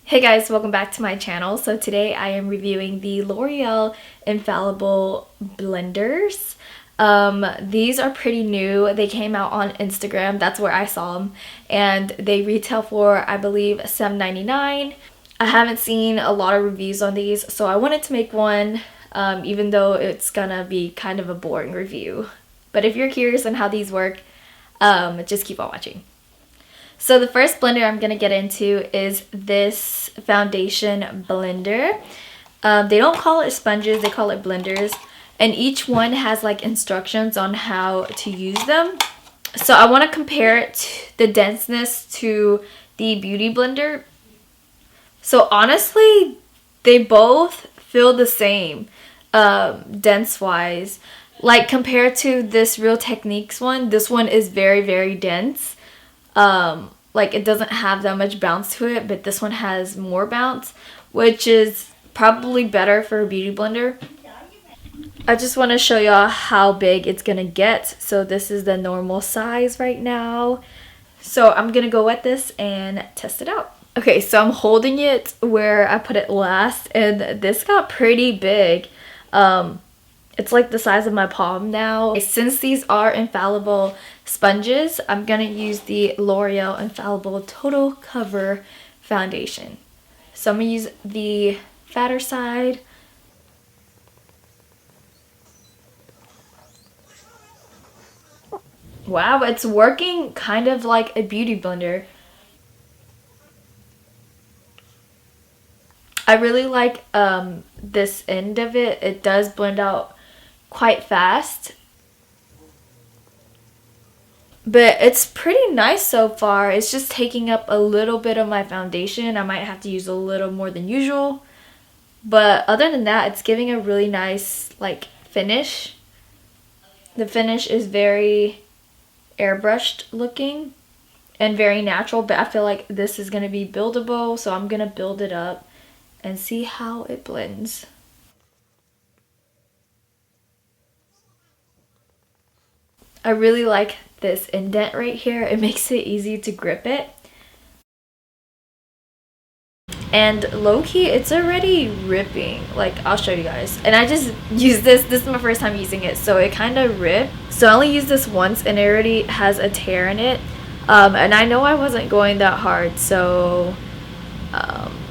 Hey guys, welcome back to my channel. So today I am reviewing the L'Oreal Infallible blenders. These are pretty new. They came out on Instagram. That's where I saw them. And they retail for, I believe, $7.99. I haven't seen a lot of reviews on these, so I wanted to make one, even though it's gonna be kind of a boring review. But if you're curious on how these work, just keep on watching. So the first blender I'm going to get into is this foundation blender. They don't call it sponges, they call it blenders. And each one has like instructions on how to use them. So I want to compare it, the denseness to the Beauty Blender. So honestly, they both feel the same dense-wise. Like compared to this Real Techniques one, this one is very, very dense. Like it doesn't have that much bounce to it, but this one has more bounce, which is probably better for a beauty blender. I just want to show y'all how big it's gonna get. So this is the normal size right now. So I'm gonna go wet this and test it out. Okay, so I'm holding it where I put it last, and this got pretty big. It's like the size of my palm now. Since these are infallible sponges, I'm gonna use the L'Oreal Infallible Total Cover Foundation. So I'm gonna use the fatter side. Wow, it's working kind of like a beauty blender. I really like this end of it. It does blend out quite fast, but it's pretty nice so far. It's just taking up a little bit of my foundation. I might have to use a little more than usual, but other than that, it's giving a really nice like finish. The finish is very airbrushed looking and very natural, but I feel like this is going to be buildable, so I'm going to build it up and see how it blends. I really like this indent right here. It makes it easy to grip it. And low-key, it's already ripping. Like, I'll show you guys. And I just used this. This is my first time using it, so it kind of ripped. So I only used this once, and it already has a tear in it. And I know I wasn't going that hard, so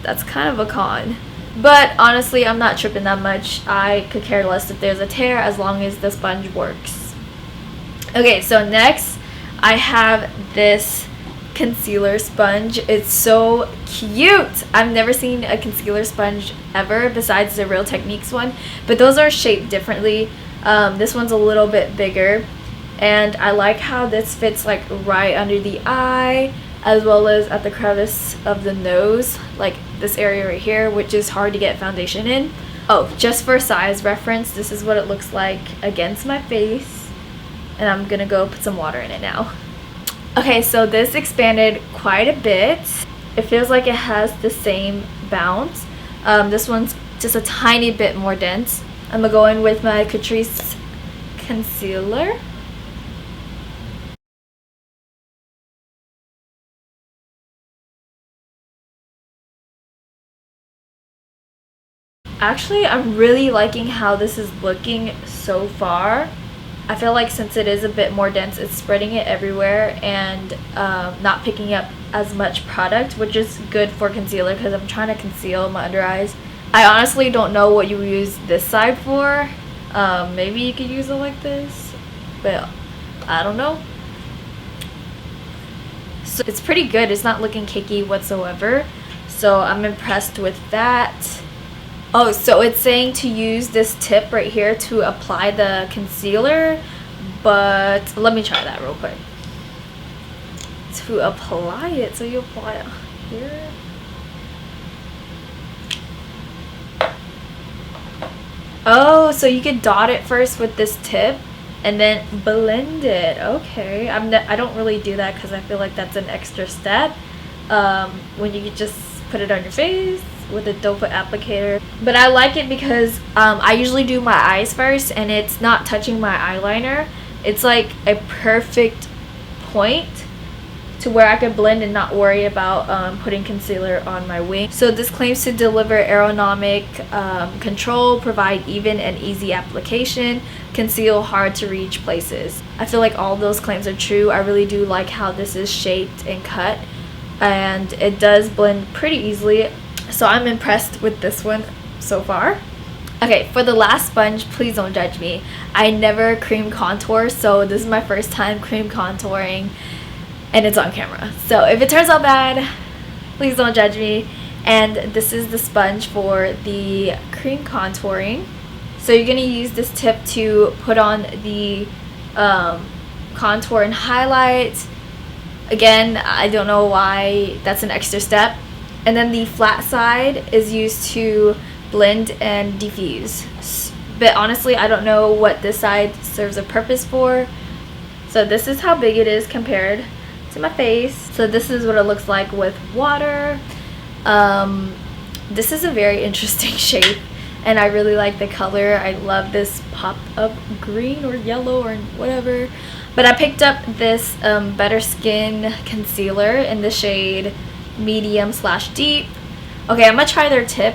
that's kind of a con. But honestly, I'm not tripping that much. I could care less if there's a tear as long as the sponge works. Okay, so next I have this concealer sponge. It's so cute. I've never seen a concealer sponge ever besides the Real Techniques one, but those are shaped differently. This one's a little bit bigger, and I like how this fits like right under the eye as well as at the crevice of the nose, like this area right here, which is hard to get foundation in. Oh, just for size reference, this is what it looks like against my face. And I'm gonna go put some water in it now. Okay, so this expanded quite a bit. It feels like it has the same bounce. This one's just a tiny bit more dense. I'm gonna go in with my Catrice concealer. Actually, I'm really liking how this is looking so far. I feel like since it is a bit more dense, it's spreading it everywhere and not picking up as much product, which is good for concealer because I'm trying to conceal my under eyes. I honestly don't know what you use this side for. Maybe you could use it like this, but I don't know. So it's pretty good. It's not looking cakey whatsoever, so I'm impressed with that. Oh, so it's saying to use this tip right here to apply the concealer, but let me try that real quick. To apply it, so you apply it here. Oh, so you could dot it first with this tip and then blend it. Okay, I don't really do that because I feel like that's an extra step when you could just put it on your face with a doe foot applicator. But I like it because I usually do my eyes first and it's not touching my eyeliner. It's like a perfect point to where I could blend and not worry about putting concealer on my wing. So this claims to deliver aerodynamic control, provide even and easy application, conceal hard to reach places. I feel like all those claims are true. I really do like how this is shaped and cut, and it does blend pretty easily. So I'm impressed with this one so far. Okay, for the last sponge, please don't judge me. I never cream contour, so this is my first time cream contouring, and it's on camera. So if it turns out bad, please don't judge me. And this is the sponge for the cream contouring. So you're going to use this tip to put on the contour and highlight. Again, I don't know why that's an extra step. And then the flat side is used to blend and diffuse. But honestly, I don't know what this side serves a purpose for. So this is how big it is compared to my face. So this is what it looks like with water. This is a very interesting shape, and I really like the color. I love this pop of green or yellow or whatever. But I picked up this Better Skin concealer in the shade medium/deep. Okay, I'm gonna try their tip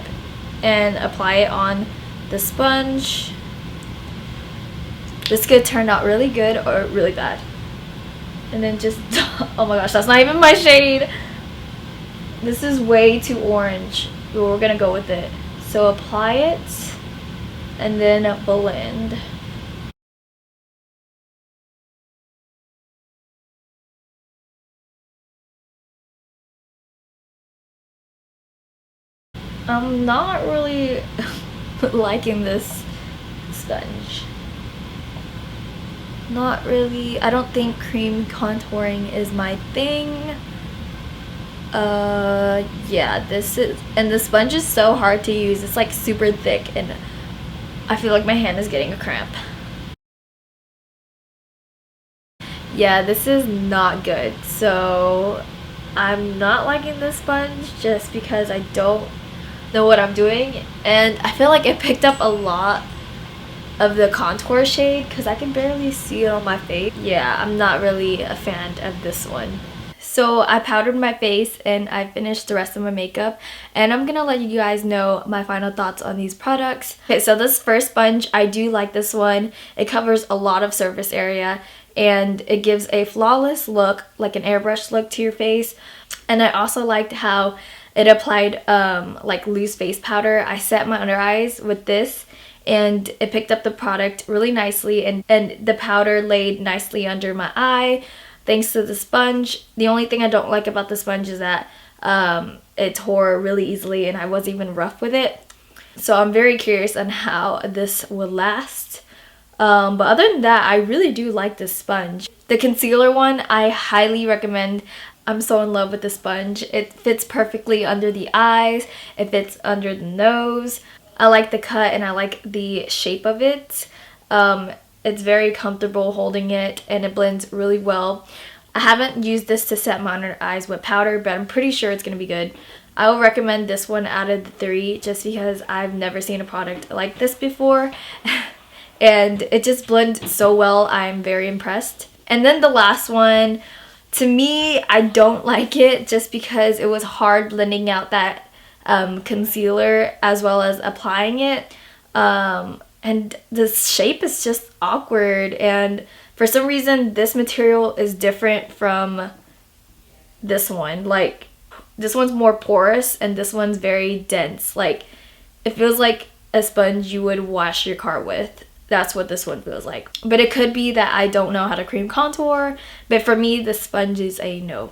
and apply it on the sponge. This could turn out really good or really bad. And then just, oh my gosh, that's not even my shade. This is way too orange, but we're gonna go with it. So apply it and then blend. I'm not really liking this sponge. Not really. I don't think cream contouring is my thing. Yeah, this is, and the sponge is so hard to use. It's like super thick, and I feel like my hand is getting a cramp. Yeah, this is not good. So I'm not liking this sponge just because I don't know what I'm doing, and I feel like it picked up a lot of the contour shade because I can barely see it on my face. Yeah, I'm not really a fan of this one. So I powdered my face and I finished the rest of my makeup, and I'm gonna let you guys know my final thoughts on these products. Okay, so this first sponge, I do like this one. It covers a lot of surface area and it gives a flawless look, like an airbrush look to your face. And I also liked how it applied like loose face powder. I set my under eyes with this and it picked up the product really nicely, and the powder laid nicely under my eye thanks to the sponge. The only thing I don't like about the sponge is that it tore really easily and I wasn't even rough with it. So I'm very curious on how this will last. But other than that, I really do like this sponge. The concealer one, I highly recommend. I'm so in love with the sponge. It fits perfectly under the eyes. It fits under the nose. I like the cut and I like the shape of it. It's very comfortable holding it and it blends really well. I haven't used this to set my under eyes with powder, but I'm pretty sure it's going to be good. I will recommend this one out of the three just because I've never seen a product like this before. And it just blends so well. I'm very impressed. And then the last one, to me, I don't like it just because it was hard blending out that concealer as well as applying it. And the shape is just awkward, and for some reason this material is different from this one. Like, this one's more porous and this one's very dense. Like, it feels like a sponge you would wash your car with. That's what this one feels like. But it could be that I don't know how to cream contour, but for me the sponge is a no.